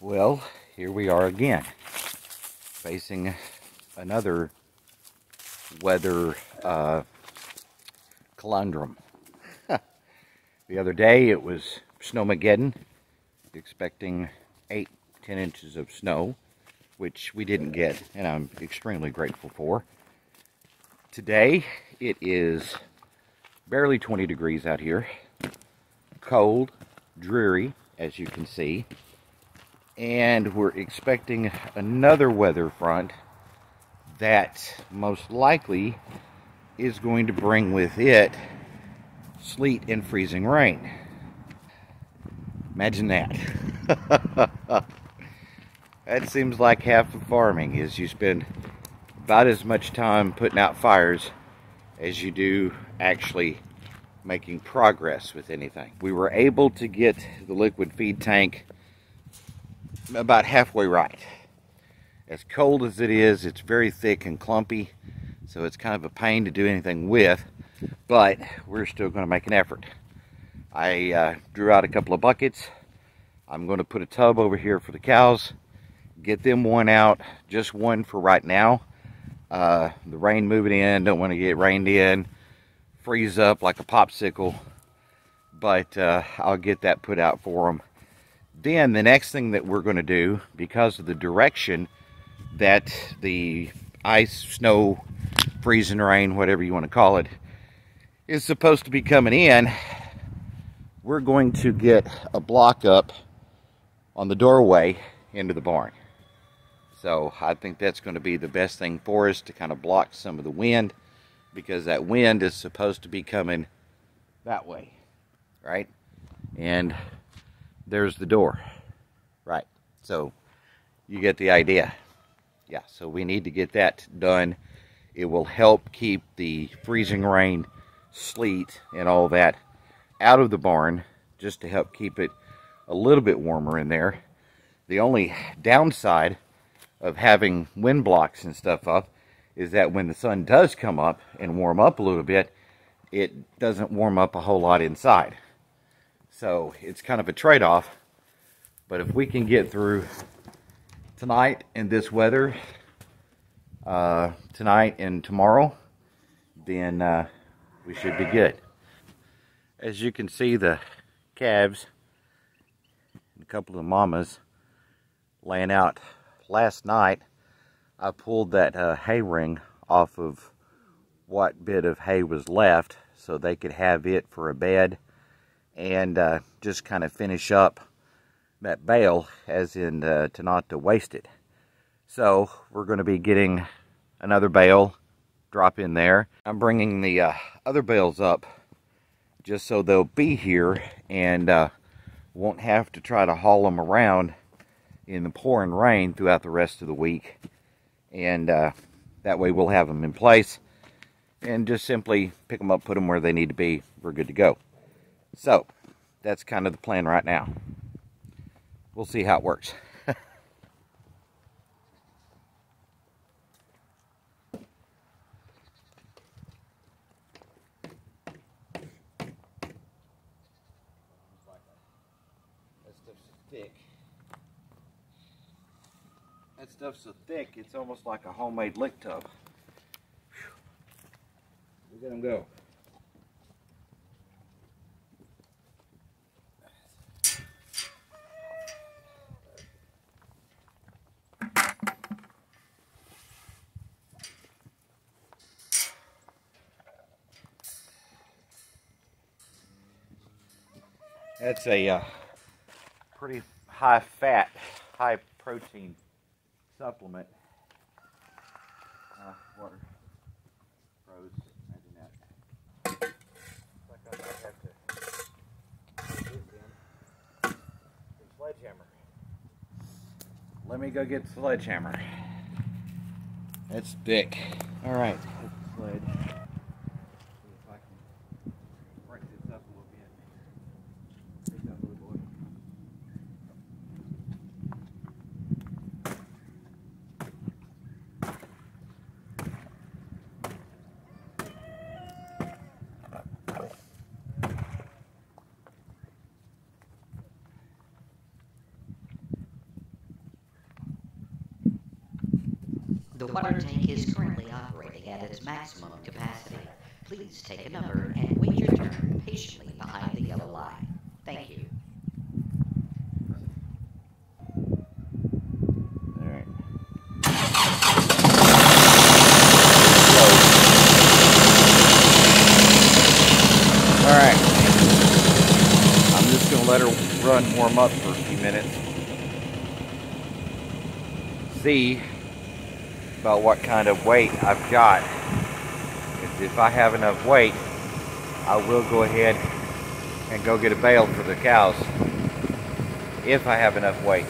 Well, here we are again, facing another weather conundrum. The other day it was Snowmageddon, expecting 8-10 inches of snow, which we didn't get, and I'm extremely grateful for. Today it is barely 20 degrees out here, cold, dreary, as you can see. And we're expecting another weather front that most likely is going to bring with it sleet and freezing rain. Imagine that. That seems like half of farming is you spend about as much time putting out fires as you do actually making progress with anything. We were able to get the liquid feed tank about halfway right. As cold as it is, it's very thick and clumpy, so it's kind of a pain to do anything with, but we're still going to make an effort. I drew out a couple of buckets. I'm going to put a tub over here for the cows, get them one out, just one for right now. The rain moving in, don't want to get rained in, freeze up like a popsicle, but I'll get that put out for them. Then the next thing that we're going to do, because of the direction that the ice, snow, freezing rain, whatever you want to call it, is supposed to be coming in, we're going to get a block up on the doorway into the barn. So I think that's going to be the best thing for us to kind of block some of the wind, because that wind is supposed to be coming that way, right? And there's the door, right? So you get the idea. Yeah, so we need to get that done. It will help keep the freezing rain, sleet, and all that out of the barn, just to help keep it a little bit warmer in there. The only downside of having wind blocks and stuff up is that when the sun does come up and warm up a little bit, it doesn't warm up a whole lot inside. So it's kind of a trade-off, but if we can get through tonight in this weather, tonight and tomorrow, then we should be good. As you can see, the calves and a couple of the mamas laying out. Last night I pulled that hay ring off of what bit of hay was left so they could have it for a bed, and just kind of finish up that bale, as in to not to waste it. So we're going to be getting another bale, drop in there. I'm bringing the other bales up just so they'll be here and won't have to try to haul them around in the pouring rain throughout the rest of the week. And that way we'll have them in place and just simply pick them up, put them where they need to be. We're good to go. So that's kind of the plan right now. We'll see how it works. That stuff's so thick, it's almost like a homemade lick tub. Look at them go. That's a pretty high fat, high protein supplement. Water froze. Imagine that. Like I might have to get the sledgehammer. Let me go get the sledgehammer. It's thick. All right, let's sled. See if I can break this up a little bit. Take that little boy. The water tank is currently operating at its maximum capacity. Please take a number and wait your turn patiently behind the yellow line. Thank you. All right. All right. I'm just going to let her run warm up for a few minutes. See about what kind of weight I've got. If I have enough weight, I will go ahead and go get a bale for the cows if I have enough weight.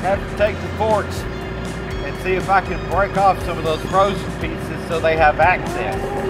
Have to take the forks and see if I can break off some of those frozen pieces so they have access.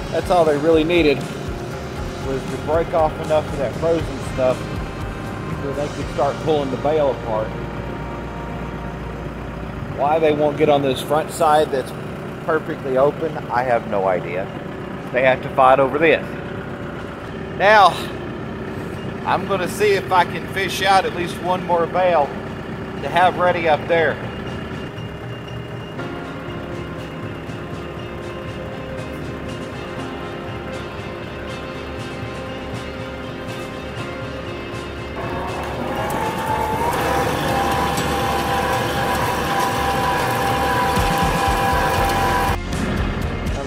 That's all they really needed, was to break off enough of that frozen stuff so they could start pulling the bale apart. Why they won't get on this front side that's perfectly open, I have no idea. They have to fight over this. Now, I'm going to see if I can fish out at least one more bale to have ready up there.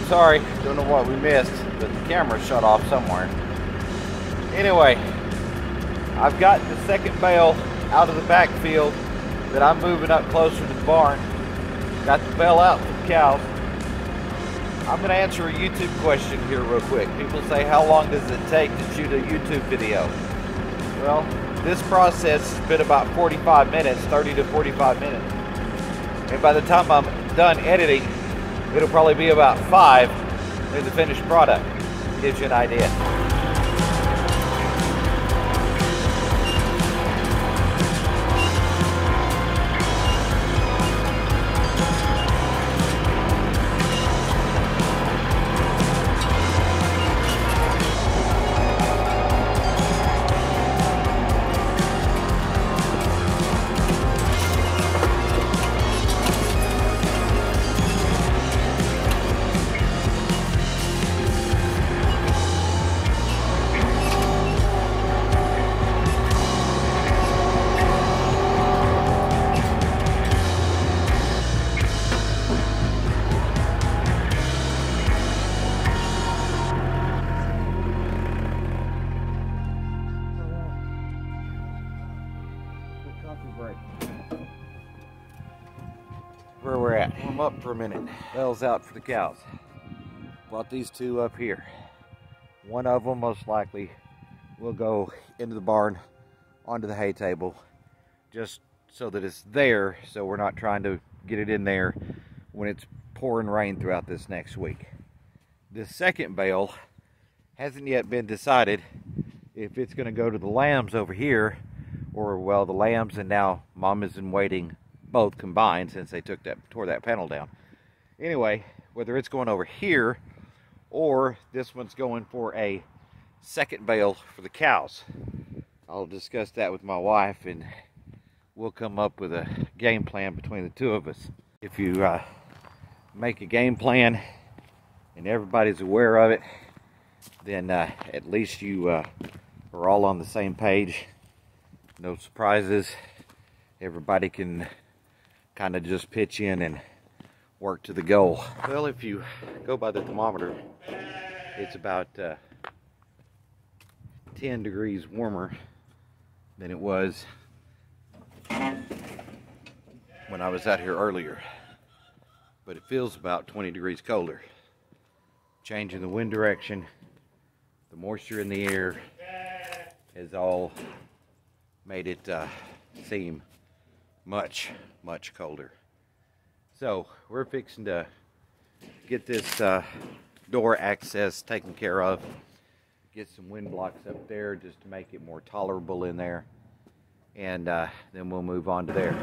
Sorry, don't know what we missed, but the camera shut off somewhere. Anyway, I've got the second bale out of the backfield that I'm moving up closer to the barn. Got the bale out for the cows. I'm going to answer a YouTube question here real quick. People say, how long does it take to shoot a YouTube video? Well, this process has been about 45 minutes, 30 to 45 minutes. And by the time I'm done editing, it'll probably be about 5 in the finished product. Gives you an idea. Alright. Where we're at. Warm up for a minute. Bell's out for the cows. Brought these two up here. One of them most likely will go into the barn onto the hay table just so that it's there, so we're not trying to get it in there when it's pouring rain throughout this next week. The second bale hasn't yet been decided if it's going to go to the lambs over here, or well, the lambs and now Mama's in waiting, both combined, since they tore that panel down. Anyway, whether it's going over here or this one's going for a second bale for the cows, I'll discuss that with my wife and we'll come up with a game plan between the two of us. If you make a game plan and everybody's aware of it, then at least you are all on the same page. No surprises. Everybody can kind of just pitch in and work to the goal. Well, if you go by the thermometer, it's about 10 degrees warmer than it was when I was out here earlier, but it feels about 20 degrees colder. Changing the wind direction, the moisture in the air has all made it seem much colder. So we're fixing to get this door access taken care of, get some wind blocks up there just to make it more tolerable in there, and then we'll move on to there.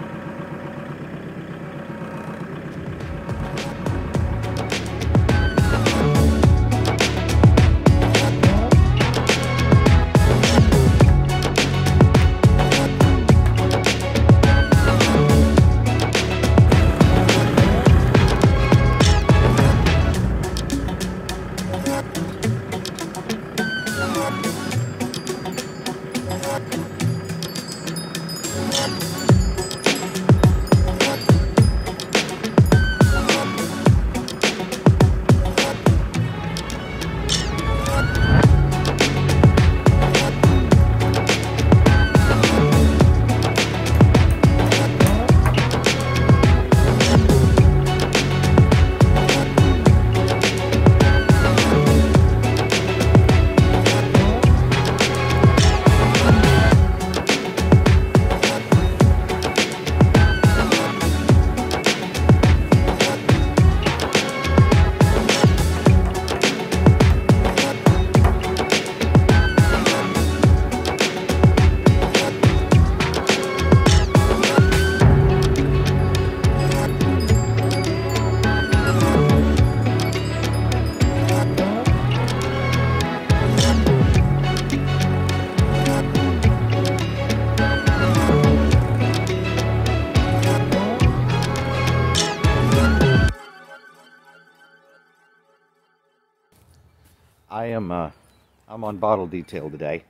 I'm on bottle detail today,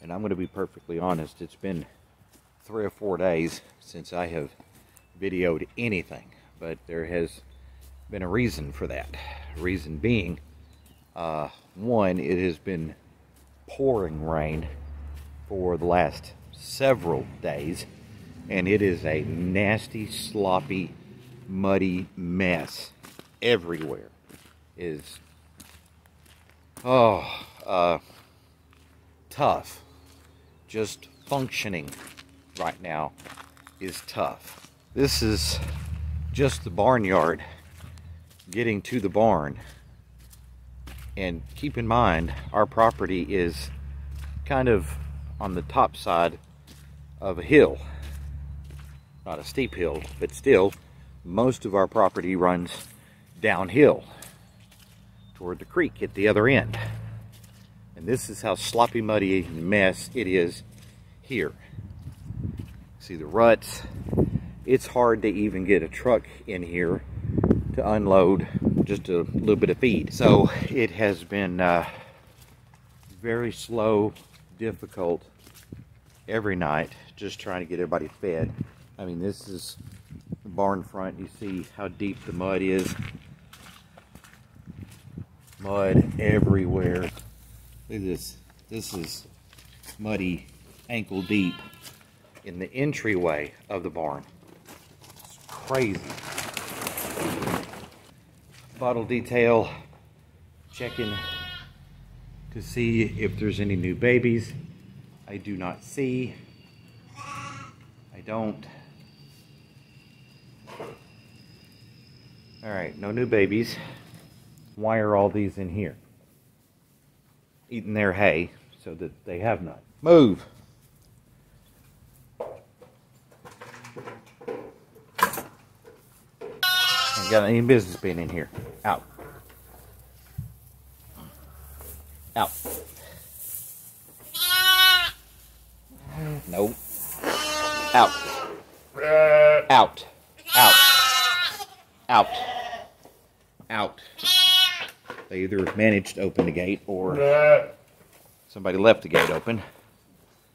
and I'm going to be perfectly honest, it's been 3 or 4 days since I have videoed anything, but there has been a reason for that. Reason being, one, it has been pouring rain for the last several days, and it is a nasty, sloppy, muddy mess everywhere. Is tough. Just functioning right now is tough. This is just the barnyard getting to the barn. And keep in mind, our property is kind of on the top side of a hill. Not a steep hill, but still, most of our property runs downhill toward the creek at the other end. And this is how sloppy, muddy mess it is here. See the ruts? It's hard to even get a truck in here to unload just a little bit of feed. So it has been very slow, difficult every night, just trying to get everybody fed. I mean, this is the barn front. You see how deep the mud is. Mud everywhere. Look at this. This is muddy, ankle deep. in the entryway of the barn. It's crazy. Bottle detail, checking to see if there's any new babies. I do not see. I don't. All right, no new babies. Why are all these in here? Eating their hay so that they have none. Move. Ain't got any business being in here. Out. Out. Nope. Out. Out. Out. Out. Out. They either managed to open the gate or somebody left the gate open.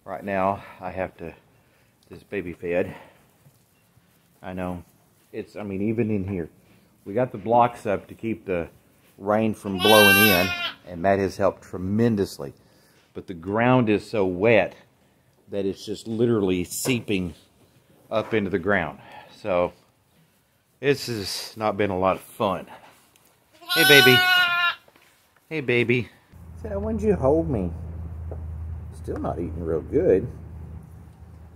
Right now, I have to, this baby fed. I know. It's, I mean, even in here. We got the blocks up to keep the rain from blowing in, and that has helped tremendously. But the ground is so wet that it's just literally seeping up into the ground. So, this has not been a lot of fun. Hey, baby. Hey, baby. So, when'd you hold me? Still not eating real good.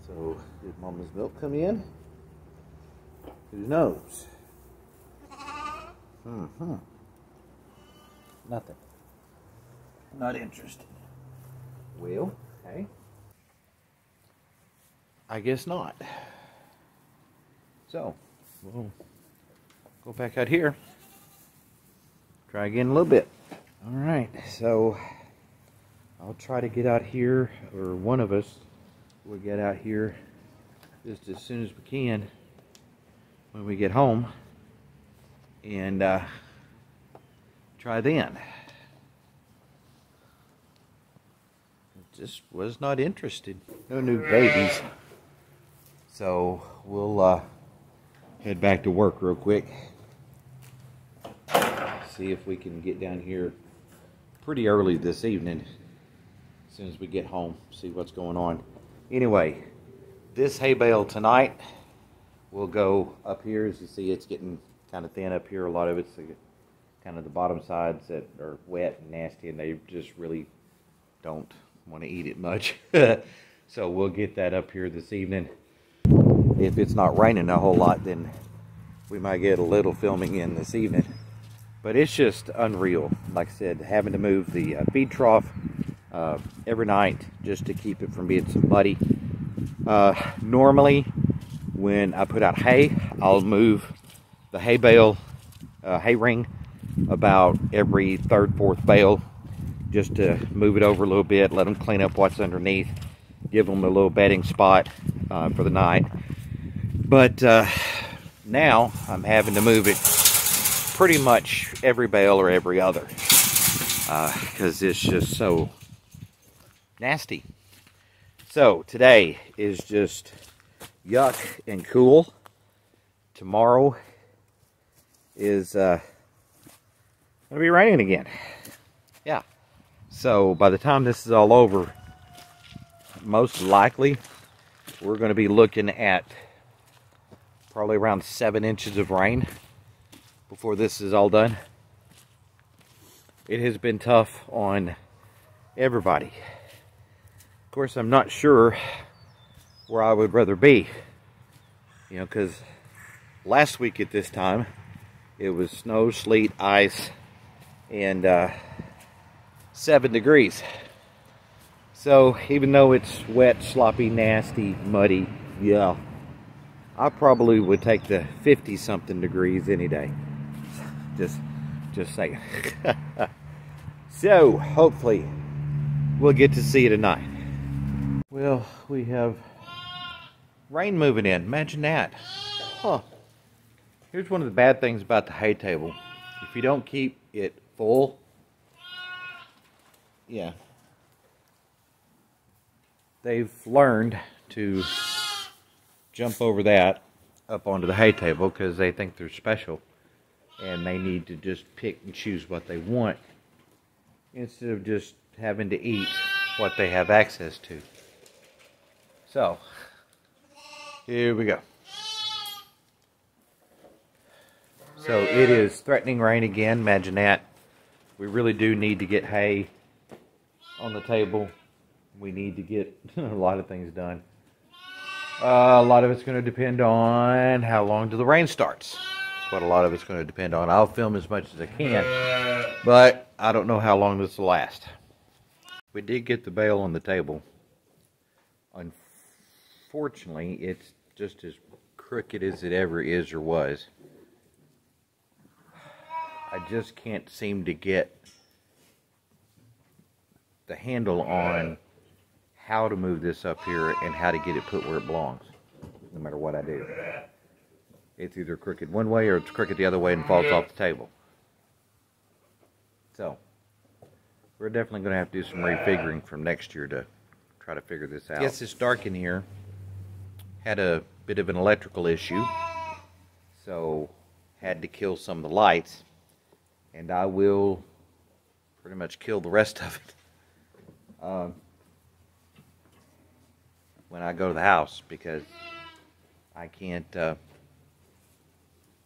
So, did Mama's milk come in? Who knows? Nothing. Not interested. Well, hey. I guess not. So, we'll go back out here. Try again a little bit. Alright, so I'll try to get out here, or one of us will get out here just as soon as we can when we get home, and try then. Just was not interested. No new babies. So we'll head back to work real quick. See if we can get down here pretty early this evening. As soon as we get home, see what's going on. Anyway, this hay bale tonight will go up here. As you see, it's getting kind of thin up here. A lot of it's kind of the bottom sides that are wet and nasty, and they just really don't want to eat it much. So we'll get that up here this evening. If it's not raining a whole lot, then we might get a little filming in this evening. But it's just unreal. Like I said, having to move the feed trough every night just to keep it from being so muddy. Normally, when I put out hay, I'll move the hay bale, hay ring, about every third, fourth bale, just to move it over a little bit, let them clean up what's underneath, give them a little bedding spot for the night. But now I'm having to move it pretty much every bale or every other, because it's just so nasty. So today is just yuck and cool. Tomorrow is gonna be raining again. Yeah. So by the time this is all over, most likely we're going to be looking at probably around 7 inches of rain before this is all done. It has been tough on everybody. Of course, I'm not sure where I would rather be, you know, because last week at this time it was snow, sleet, ice, and 7 degrees. So even though it's wet, sloppy, nasty, muddy, yeah, I probably would take the 50-something degrees any day. Just saying. So hopefully we'll get to see it tonight. Well, we have rain moving in. Imagine that. Huh. Here's one of the bad things about the hay table. If you don't keep it full, yeah, they've learned to jump over that up onto the hay table because they think they're special and they need to just pick and choose what they want instead of just having to eat what they have access to. So Here we go. So it is threatening rain again. Imagine that. We really do need to get hay on the table. We need to get a lot of things done. A lot of it's going to depend on how long till the rain starts. That's what a lot of it's going to depend on. I'll film as much as I can, but I don't know how long this will last. We did get the bale on the table. Unfortunately, it's just as crooked as it ever is or was. I just can't seem to get the handle on how to move this up here and how to get it put where it belongs, no matter what I do. It's either crooked one way or it's crooked the other way and falls off the table. So, we're definitely going to have to do some refiguring from next year to try to figure this out. Yes, it's dark in here. Had a bit of an electrical issue, so had to kill some of the lights, and I will pretty much kill the rest of it when I go to the house, because I can't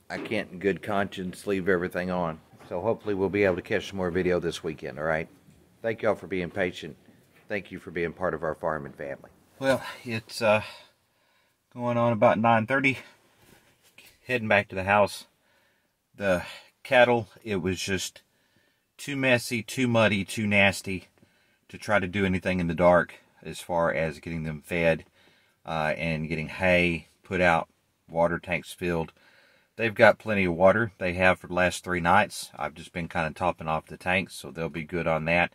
in good conscience leave everything on. So hopefully we'll be able to catch some more video this weekend, alright? Thank y'all for being patient. Thank you for being part of our farming family. Well, it's going on about 9:30. Heading back to the house. The cattle, it was just too messy, too muddy, too nasty to try to do anything in the dark as far as getting them fed and getting hay put out, water tanks filled. They've got plenty of water. They have for the last 3 nights. I've just been kind of topping off the tanks, so they'll be good on that.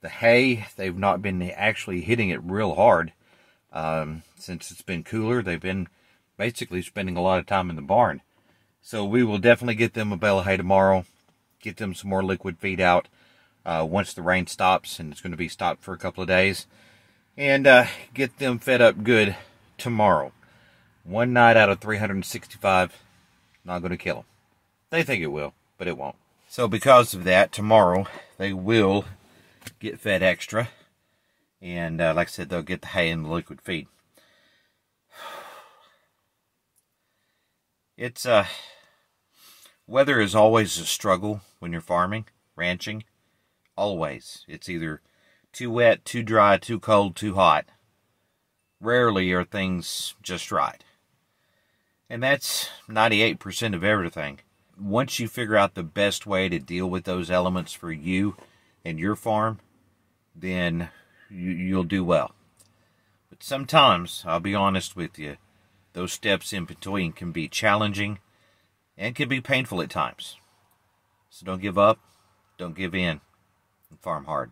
The hay, they've not been actually hitting it real hard since it's been cooler. They've been basically spending a lot of time in the barn. So we will definitely get them a bale of hay tomorrow, get them some more liquid feed out once the rain stops, and it's going to be stopped for a couple of days, and get them fed up good tomorrow. One night out of 365, not going to kill them. They think it will, but it won't. So because of that, tomorrow they will get fed extra, and like I said, they'll get the hay and the liquid feed. It's weather is always a struggle when you're farming, ranching. Always. It's either too wet, too dry, too cold, too hot. Rarely are things just right. And that's 98% of everything. Once you figure out the best way to deal with those elements for you and your farm, then you'll do well. But sometimes, I'll be honest with you, those steps in between can be challenging and can be painful at times. So don't give up, don't give in, and farm hard.